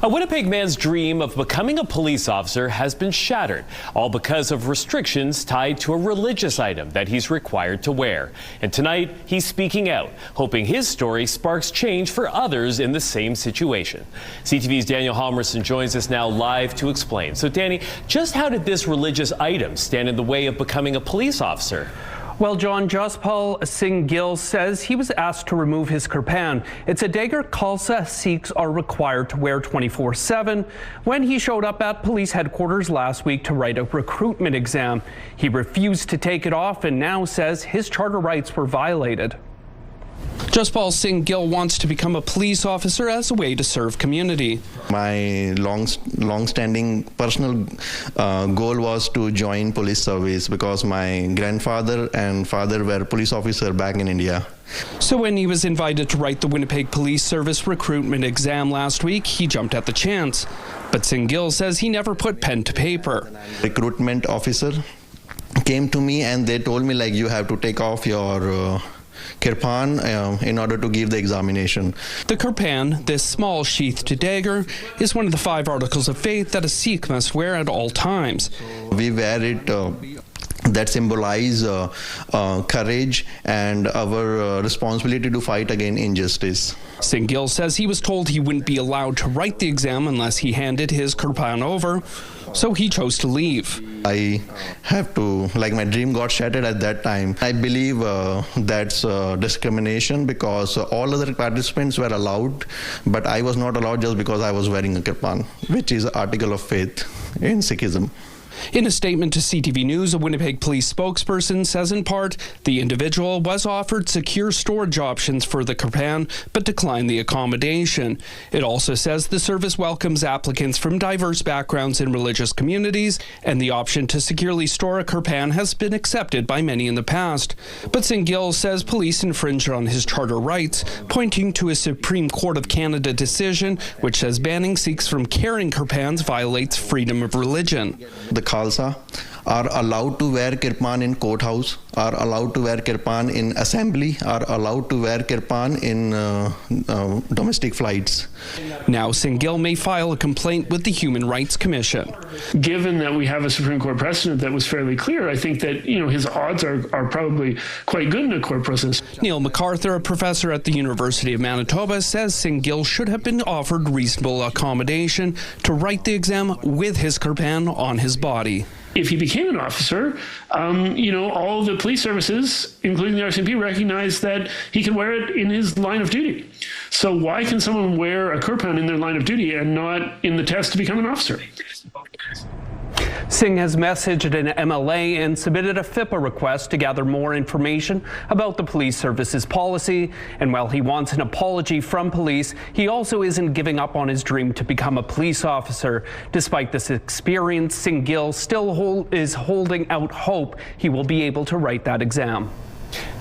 A Winnipeg man's dream of becoming a police officer has been shattered, all because of restrictions tied to a religious item that he's required to wear. And tonight, he's speaking out, hoping his story sparks change for others in the same situation. CTV's Daniel Halmerson joins us now live to explain. So Danny, just how did this religious item stand in the way of becoming a police officer? Well, John, Jaspal Singh Gill says he was asked to remove his Kirpan. It's a dagger Khalsa Sikhs are required to wear 24/7. When he showed up at police headquarters last week to write a recruitment exam, he refused to take it off and now says his charter rights were violated. Jaspal Singh Gill wants to become a police officer as a way to serve community. My long-standing personal goal was to join police service because my grandfather and father were police officer back in India. So when he was invited to write the Winnipeg Police Service recruitment exam last week, he jumped at the chance. But Singh Gill says he never put pen to paper. Recruitment officer came to me and they told me, like, you have to take off your Kirpan in order to give the examination. The Kirpan, this small sheathed dagger, is one of the 5 articles of faith that a Sikh must wear at all times. We wear it that symbolize courage and our responsibility to fight against injustice. Singh Gill says he was told he wouldn't be allowed to write the exam unless he handed his Kirpan over, so he chose to leave. I have to, like, my dream got shattered at that time. I believe that's discrimination because all other participants were allowed, but I was not allowed just because I was wearing a Kirpan, which is an article of faith in Sikhism. In a statement to CTV News, a Winnipeg police spokesperson says in part the individual was offered secure storage options for the Kirpan but declined the accommodation. It also says the service welcomes applicants from diverse backgrounds in religious communities, and the option to securely store a Kirpan has been accepted by many in the past. But Singh Gill says police infringed on his charter rights, pointing to a Supreme Court of Canada decision which says banning Sikhs from carrying Kirpans violates freedom of religion. The Khalsa are allowed to wear Kirpan in courthouse, are allowed to wear Kirpan in assembly, are allowed to wear Kirpan in domestic flights. Now Singh Gill may file a complaint with the Human Rights Commission. Given that we have a Supreme Court precedent that was fairly clear, I think that his odds are probably quite good in a court process. Neil MacArthur, a professor at the University of Manitoba, says Singh Gill should have been offered reasonable accommodation to write the exam with his Kirpan on his body. If he became an officer, all the police services, including the RCMP, recognize that he can wear it in his line of duty. So why can someone wear a Kirpan in their line of duty and not in the test to become an officer? Singh has messaged an MLA and submitted a FIPA request to gather more information about the police services policy. And while he wants an apology from police, he also isn't giving up on his dream to become a police officer. Despite this experience, Singh Gill still is holding out hope he will be able to write that exam.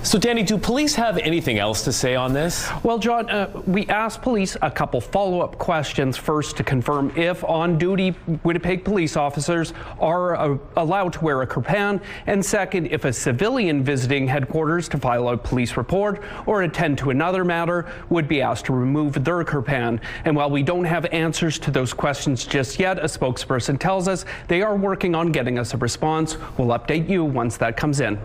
So Danny, do police have anything else to say on this? Well, John, we asked police a couple follow-up questions. First, to confirm if on-duty Winnipeg police officers are allowed to wear a Kirpan, and second, if a civilian visiting headquarters to file a police report or attend to another matter would be asked to remove their Kirpan. And while we don't have answers to those questions just yet, a spokesperson tells us they are working on getting us a response. We'll update you once that comes in.